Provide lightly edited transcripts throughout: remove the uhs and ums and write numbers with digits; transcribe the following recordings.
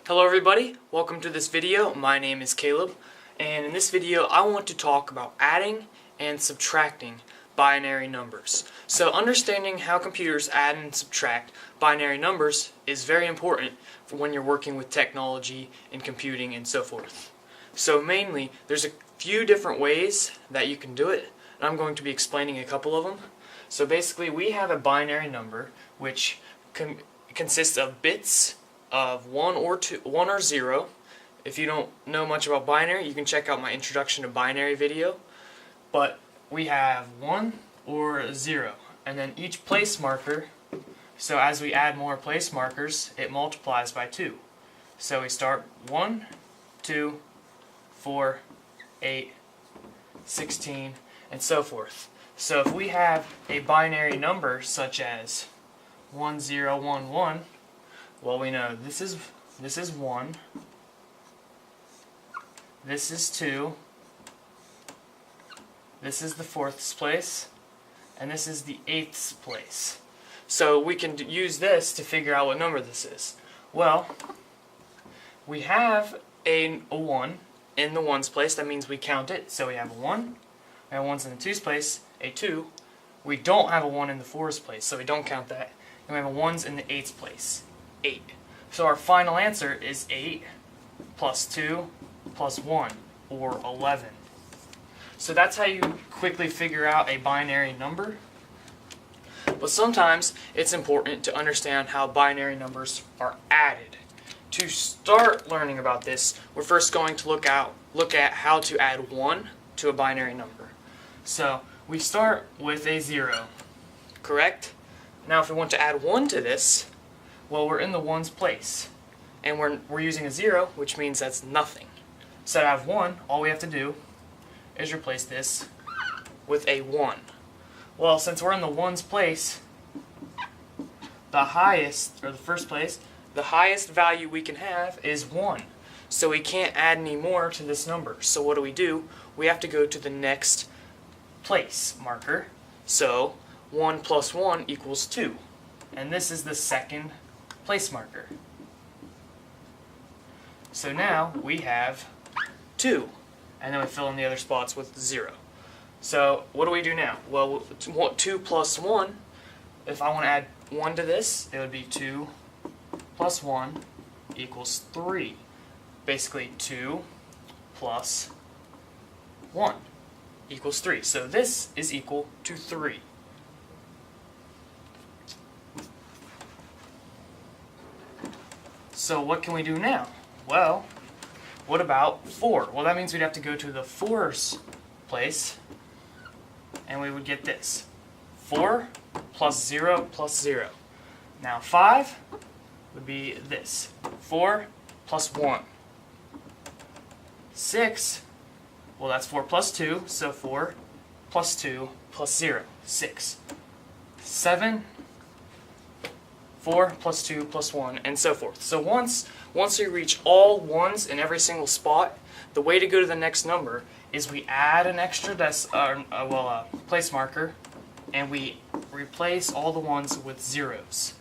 Hello everybody, welcome to this video. My name is Caleb, and in this video I want to talk about adding and subtracting binary numbers. So understanding how computers add and subtract binary numbers is very important for when you're working with technology and computing and so forth. So mainly, there's a few different ways that you can do it, and I'm going to be explaining a couple of them. So basically we have a binary number which consists of bits of 1 or 0. If you don't know much about binary, you can check out my introduction to binary video. But we have 1 or 0, and then each place marker, so as we add more place markers, it multiplies by 2. So we start 1, 2, 4, 8, 16, and so forth. So if we have a binary number such as 1011, well, we know this is 1, this is 2, this is the 4th place, and this is the 8th place. So we can use this to figure out what number this is. Well, we have a 1 in the 1's place. That means we count it. So we have a 1, we have 1's in the 2's place, a 2. We don't have a 1 in the 4's place, so we don't count that. And we have a 1's in the 8's place, 8. So our final answer is 8 plus 2 plus 1, or 11. So that's how you quickly figure out a binary number. But sometimes it's important to understand how binary numbers are added. To start learning about this, we're first going to look at how to add 1 to a binary number. So we start with a 0, correct? Now if we want to add 1 to this, well, we're in the 1's place, and we're using a 0, which means that's nothing. So to have 1, all we have to do is replace this with a 1. Well, since we're in the 1's place, the highest, or the first place, the highest value we can have is 1. So we can't add any more to this number. So what do? We have to go to the next place marker. So 1 plus 1 equals 2. And this is the second place marker. So now we have 2. And then we fill in the other spots with 0. So what do we do now? Well, 2 plus 1, if I want to add 1 to this, it would be 2 plus 1 equals 3. Basically 2 plus 1 equals 3. So this is equal to 3. So what can we do now? Well, what about 4? Well, that means we'd have to go to the 4's place, and we would get this. 4 plus 0 plus 0. Now 5 would be this. 4 plus 1. 6, well, that's 4 plus 2, so 4 plus 2 plus 0, 6. 7, 4 plus 2 plus 1, and so forth. So once we reach all 1's in every single spot, the way to go to the next number is we add an extra place marker, and we replace all the 1's with 0's.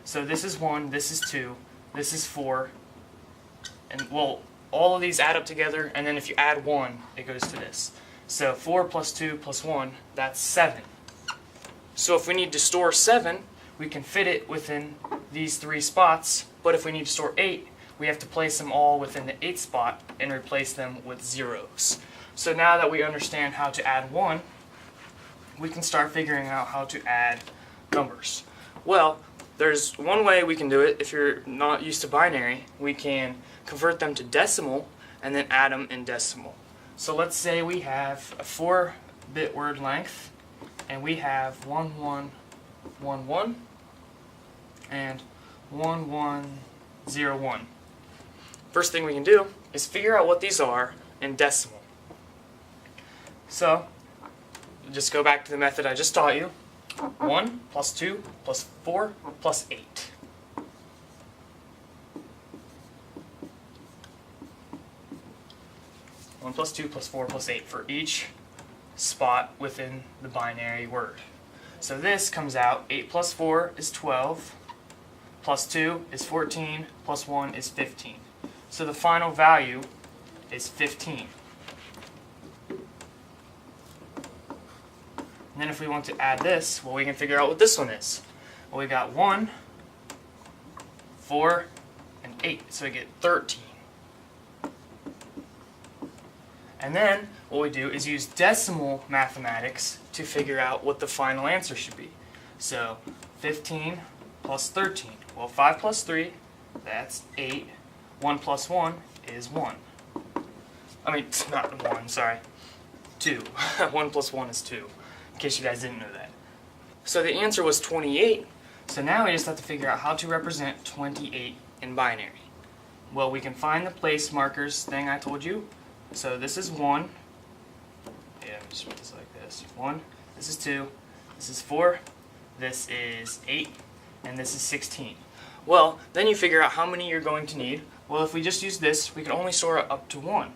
So this is 1, this is 2, this is 4, and well, all of these add up together, and then if you add 1, it goes to this. So 4 plus 2 plus 1, that's 7. So if we need to store 7, we can fit it within these 3 spots, but if we need to store 8, we have to place them all within the 8th spot and replace them with 0's. So now that we understand how to add 1, we can start figuring out how to add numbers. Well, there's one way we can do it. If you're not used to binary, we can convert them to decimal and then add them in decimal. So let's say we have a 4-bit word length, and we have 1111 and 1101. First thing we can do is figure out what these are in decimal. So just go back to the method I just taught you. 1 plus 2 plus 4 plus 8. One plus 2 plus 4 plus 8 for each spot within the binary word. So this comes out 8 plus 4 is 12, plus 2 is 14, plus 1 is 15. So the final value is 15. And then if we want to add this, well, we can figure out what this one is. Well, we got 1, 4, and 8, so we get 13. And then what we do is use decimal mathematics to figure out what the final answer should be. So 15 plus 13. Well, 5 plus 3, that's 8. 1 plus 1 is 1. I mean, not 1, sorry. 2. 1 plus 1 is 2, in case you guys didn't know that. So the answer was 28. So now we just have to figure out how to represent 28 in binary. Well, we can find the place markers thing I told you. So this is 1. Yeah, just put this like this. 1. This is 2. This is 4. This is 8. And this is 16. Well, then you figure out how many you're going to need. Well, if we just use this, we can only store up to 1.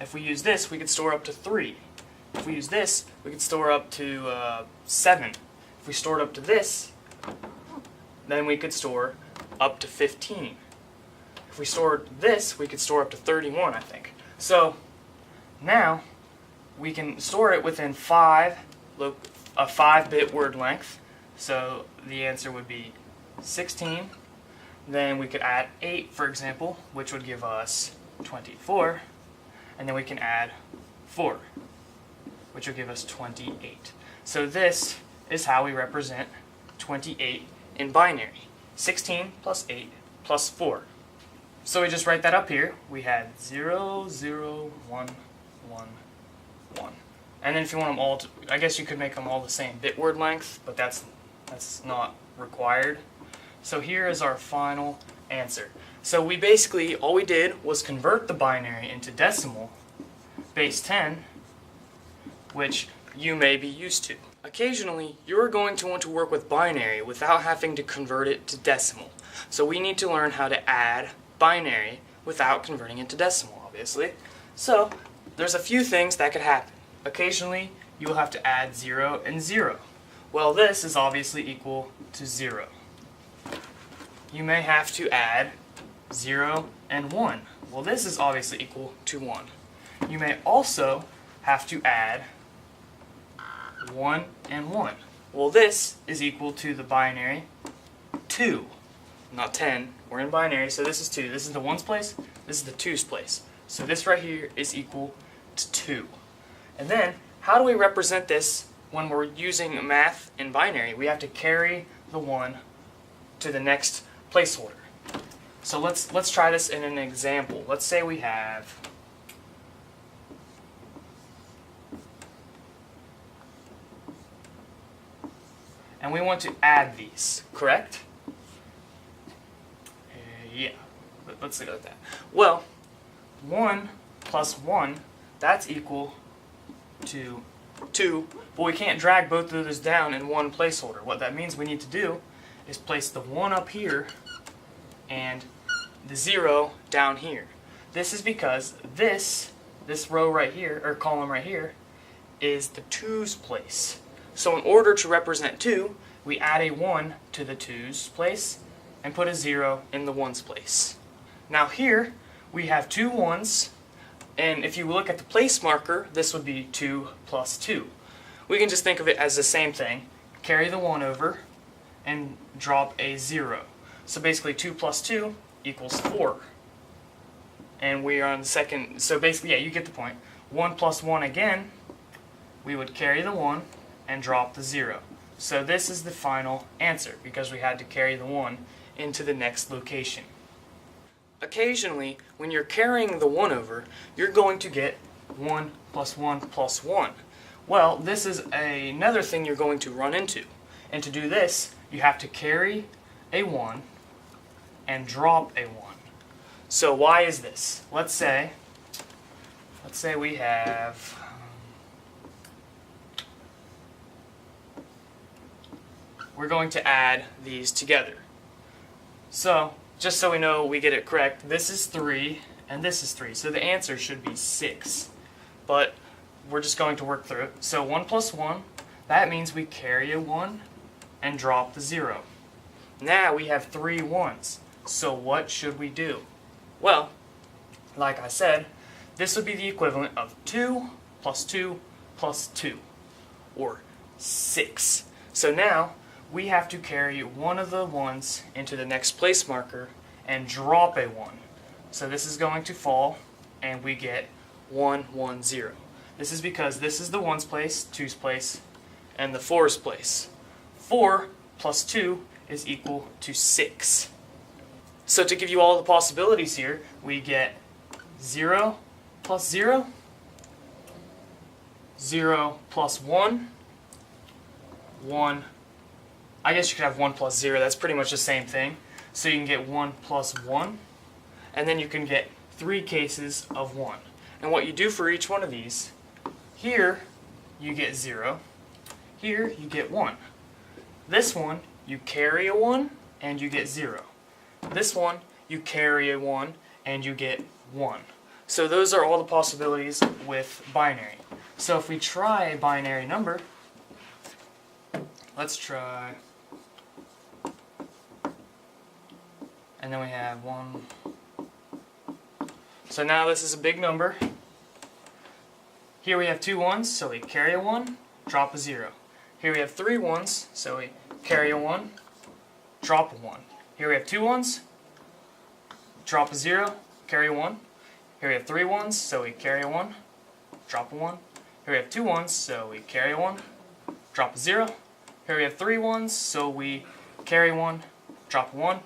If we use this, we could store up to 3. If we use this, we could store up to 7. If we stored up to this, then we could store up to 15. If we stored this, we could store up to 31, I think. So now we can store it within a 5-bit word length. So the answer would be 16. Then we could add 8, for example, which would give us 24. And then we can add 4, which will give us 28. So this is how we represent 28 in binary. 16 plus 8 plus 4. So we just write that up here. We had 0, 0, 1, 1, 1. And then if you want them all to, I guess you could make them all the same bit word length, but that's not required. So here is our final answer. So we basically, all we did was convert the binary into decimal, base 10, which you may be used to. Occasionally, you're going to want to work with binary without having to convert it to decimal. So we need to learn how to add binary without converting it to decimal, obviously. So there's a few things that could happen. Occasionally, you will have to add 0 and 0. Well, this is obviously equal to 0. You may have to add 0 and 1. Well, this is obviously equal to 1. You may also have to add 1 and 1. Well, this is equal to the binary 2, not 10. We're in binary, so this is 2. This is the 1's place, this is the 2's place. So this right here is equal to 2. And then, how do we represent this when we're using math in binary? We have to carry the 1 to the next placeholder. So let's try this in an example. Let's say we have and we want to add these, correct? Yeah, let's look at that. Well, 1 plus 1, that's equal to 2, but we can't drag both of those down in one placeholder. What that means we need to do is place the 1 up here and the 0 down here. This is because this row right here, or column right here, is the 2's place. So in order to represent 2, we add a 1 to the 2's place and put a 0 in the 1's place. Now here, we have 2 1's, and if you look at the place marker, this would be 2 plus 2. We can just think of it as the same thing. Carry the 1 over and drop a 0. So basically 2 plus 2 equals 4. And we are on the second, so basically, yeah, you get the point. 1 plus 1 again, we would carry the 1 and drop the 0. So this is the final answer, because we had to carry the 1 into the next location. Occasionally, when you're carrying the 1 over, you're going to get 1 plus 1 plus 1. Well, this is another thing you're going to run into. And to do this, you have to carry a 1 and drop a 1. So why is this? Let's say we have we're going to add these together. So, just so we know we get it correct, this is 3 and this is 3. So the answer should be 6. But we're just going to work through it. So 1 plus 1, that means we carry a 1 and drop the 0. Now we have 3 ones. So what should we do? Well, like I said, this would be the equivalent of 2 plus 2 plus 2, or 6. So now we have to carry one of the ones into the next place marker and drop a 1. So this is going to fall, and we get 1, 1, 0. This is because this is the 1's place, 2's place, and the 4's place. 4 plus 2 is equal to 6. So to give you all the possibilities here, we get 0 plus 0, 0 plus 1, 1. I guess you could have 1 plus 0, that's pretty much the same thing. So you can get 1 plus 1, and then you can get 3 cases of 1. And what you do for each one of these, here you get 0, here you get 1. This one, you carry a 1 and you get 0. This one, you carry a 1 and you get 1. So those are all the possibilities with binary. So if we try a binary number, let's try, and then we have 1. So now this is a big number. Here we have 2 1s, so we carry a 1, drop a 0. Here we have 3 1s, so we carry a 1, drop a 1. Here we have 2 1s, drop a 0, carry a 1. Here we have 3 1s, so we carry a 1, drop a 1. Here we have 2 1s, so we carry a 1, drop a 0. Here we have 3 1s, so we carry 1, drop a 1.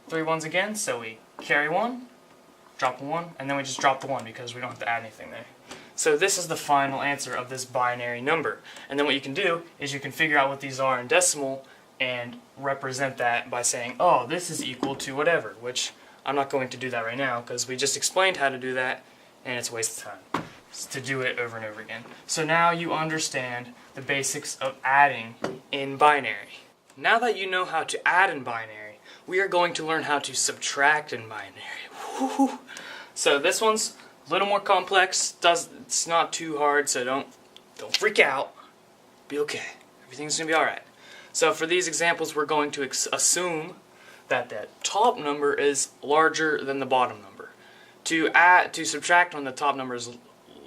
3 1s again, so we carry 1, drop a 1, and then we just drop the 1 because we don't have to add anything there. So this is the final answer of this binary number. And then what you can do is you can figure out what these are in decimal and represent that by saying, oh, this is equal to whatever, which I'm not going to do that right now because we just explained how to do that and it's a waste of time to do it over and over again. So now you understand the basics of adding in binary. Now that you know how to add in binary, we are going to learn how to subtract in binary. Woo-hoo. So this one's a little more complex. It's not too hard, so don't freak out. Be okay. Everything's gonna be all right. So for these examples, we're going to assume that the top number is larger than the bottom number. To subtract when the top number is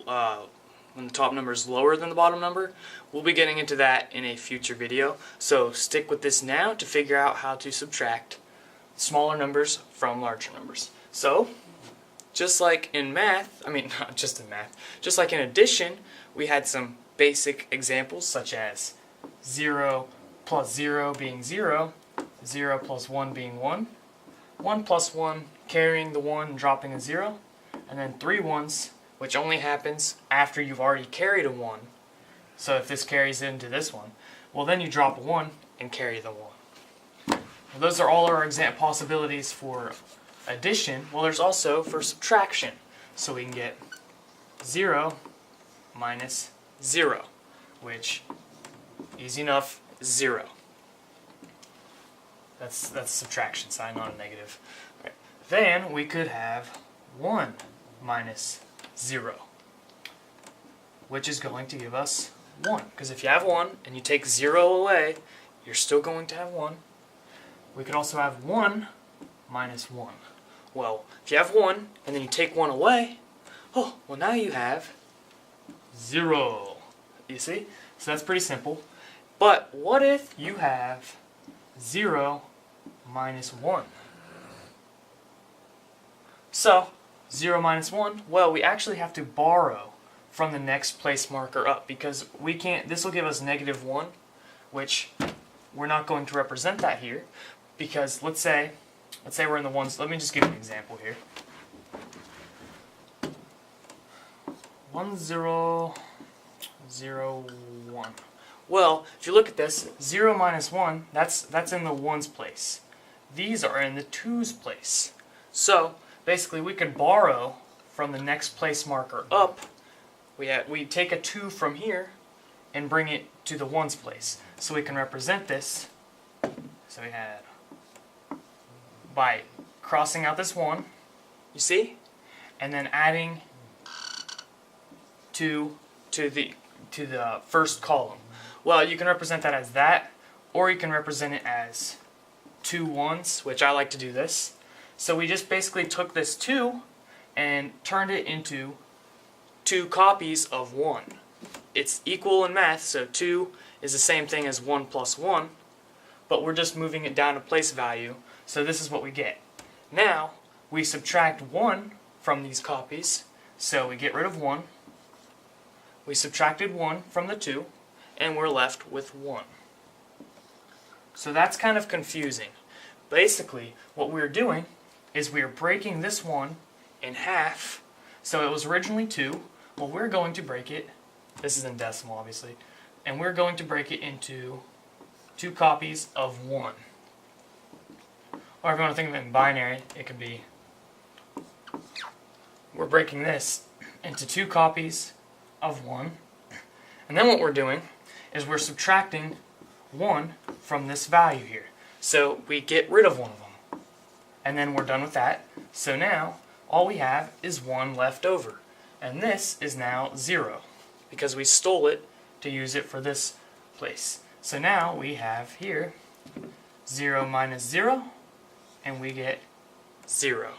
lower than the bottom number, we'll be getting into that in a future video. So stick with this now to figure out how to subtract smaller numbers from larger numbers. So just like in math, not just in math, just like in addition, we had some basic examples such as 0 plus 0 being 0, 0 plus 1 being 1, 1 plus 1 carrying the 1 and dropping a 0, and then 3 1s, which only happens after you've already carried a 1. So if this carries into this one, well then you drop a 1 and carry the 1. Well, those are all our possibilities for addition. Well, there's also for subtraction. So we can get 0 minus 0, which, easy enough, 0. That's the subtraction sign, not a negative. Right. Then we could have 1 minus 0, which is going to give us 1. Because if you have 1 and you take 0 away, you're still going to have 1. We could also have 1 minus 1. Well, if you have 1 and then you take 1 away, oh, well now you have 0. You see? So that's pretty simple. But what if you have 0 minus 1? So, 0 minus 1, well, we actually have to borrow from the next place marker up because we can't, this will give us negative 1, which we're not going to represent that here because let's say we're in the ones. Let me just give you an example here. 1 0 0 1. Well, if you look at this, 0 minus 1, that's in the 1's place. These are in the 2's place. So basically, we could borrow from the next place marker up. We take a 2 from here and bring it to the 1's place. So we can represent this. So we had by crossing out this 1, you see, and then adding to the first column. Well, you can represent that as that, or you can represent it as two ones, which I like to do this. So we just basically took this 2 and turned it into 2 copies of 1. It's equal in math, so 2 is the same thing as 1 plus 1, but we're just moving it down to place value, so this is what we get. Now, we subtract 1 from these copies, so we get rid of 1. We subtracted 1 from the 2, and we're left with 1. So that's kind of confusing. Basically, what we're doing is we're breaking this 1 in half. So it was originally 2. Well, we're going to break it, this is in decimal obviously, and we're going to break it into 2 copies of 1. Or if you want to think of it in binary, it could be, we're breaking this into 2 copies of 1. And then what we're doing is we're subtracting 1 from this value here. So we get rid of one of them. And then we're done with that. So now all we have is 1 left over. And this is now 0 because we stole it to use it for this place. So now we have here 0 minus 0 and we get 0.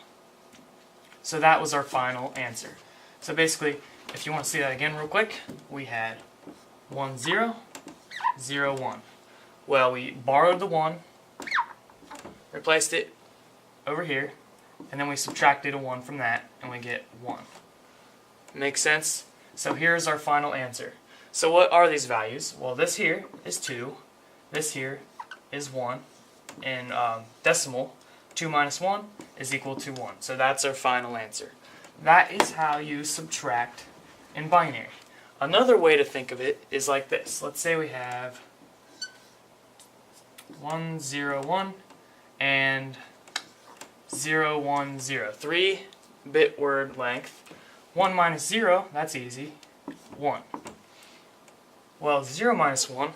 So that was our final answer. So basically, if you want to see that again real quick, we had 1 0 0 1. Well, we borrowed the 1, replaced it over here, and then we subtracted a 1 from that, and we get 1. Make sense? So here's our final answer. So what are these values? Well, this here is 2, this here is 1. In decimal, 2 minus 1 is equal to 1. So that's our final answer. That is how you subtract in binary. Another way to think of it is like this. Let's say we have 1 0 1 and 0 1 0. 3-bit word length. 1 minus 0, that's easy. 1. Well, 0 minus 1,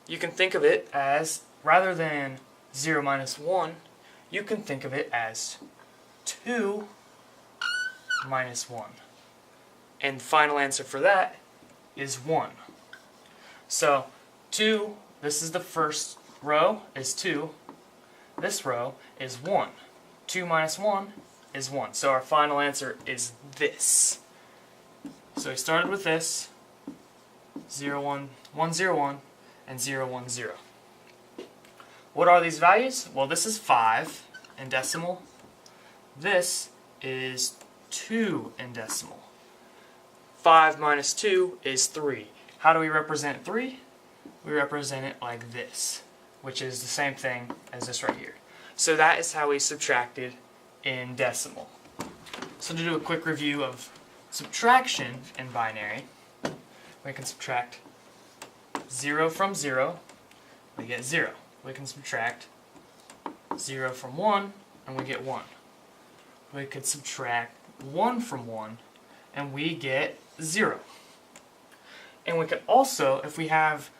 you can think of it as, rather than 0 minus 1, you can think of it as 2 minus 1. And the final answer for that is 1. So 2, this is the first row, is 2. This row is 1. 2 minus 1 is 1. So our final answer is this. So we started with this, 0 1 1 0 1 and 0 1 0. What are these values? Well, this is 5 in decimal. This is 2 in decimal. 5 minus 2 is 3. How do we represent 3? We represent it like this, which is the same thing as this right here. So that is how we subtracted in decimal. So to do a quick review of subtraction in binary, we can subtract 0 from 0, we get 0. We can subtract 0 from 1, and we get 1. We could subtract 1 from 1, and we get 0. And we could also, if we have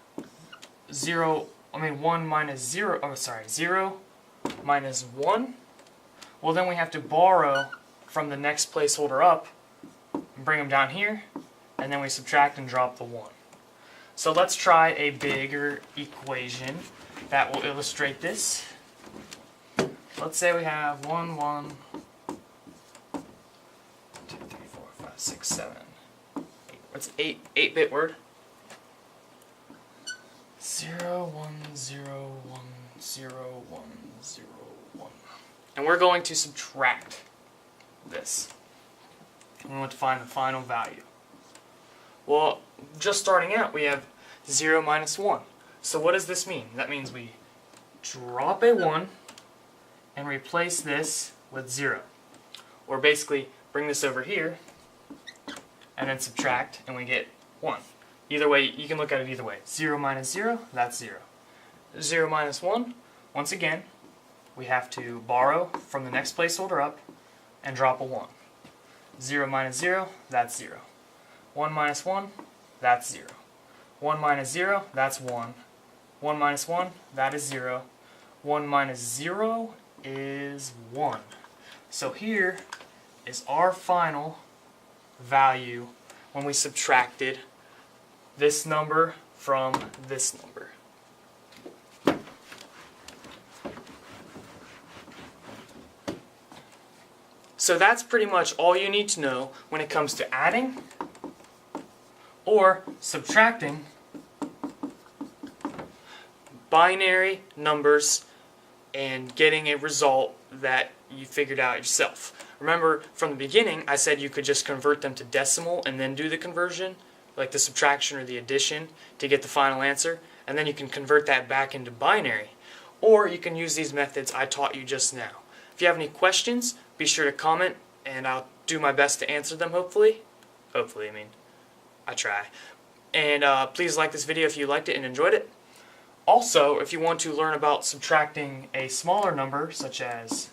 1 minus 0, 0 minus 1, well then we have to borrow from the next placeholder up and bring them down here, and then we subtract and drop the 1. So let's try a bigger equation that will illustrate this. Let's say we have 1 1 2 3 4 5 6 7 8. What's 8-bit word? 0 1 0 1 0 1 0 1. And we're going to subtract this. We want to find the final value. Well, just starting out, we have 0 minus 1. So what does this mean? That means we drop a 1 and replace this with 0. Or basically bring this over here and then subtract and we get 1. Either way, you can look at it either way. 0 minus 0, that's 0. 0 minus 1, once again, we have to borrow from the next placeholder up and drop a 1. 0 minus 0, that's 0. 1 minus 1, that's 0. 1 minus 0, that's 1. 1 minus 1, that is 0. 1 minus 0 is 1. So here is our final value when we subtracted this number from this number. So that's pretty much all you need to know when it comes to adding or subtracting binary numbers and getting a result that you figured out yourself. Remember, from the beginning, I said you could just convert them to decimal and then do the conversion, like the subtraction or the addition, to get the final answer, and then you can convert that back into binary. Or you can use these methods I taught you just now. If you have any questions, be sure to comment, and I'll do my best to answer them, hopefully. Hopefully, I mean, I try. And please like this video if you liked it and enjoyed it. Also, if you want to learn about subtracting a smaller number, such as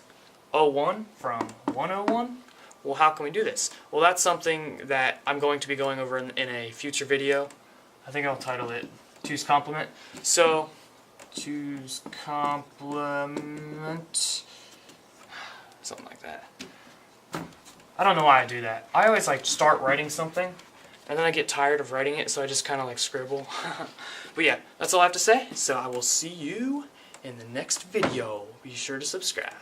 01 from 101, well, how can we do this? Well, that's something that I'm going to be going over in a future video. I think I'll title it 2's complement. So, 2's complement, something like that. I don't know why I do that. I always like start writing something, and then I get tired of writing it, so I just kind of like scribble. But yeah, that's all I have to say. So I will see you in the next video. Be sure to subscribe.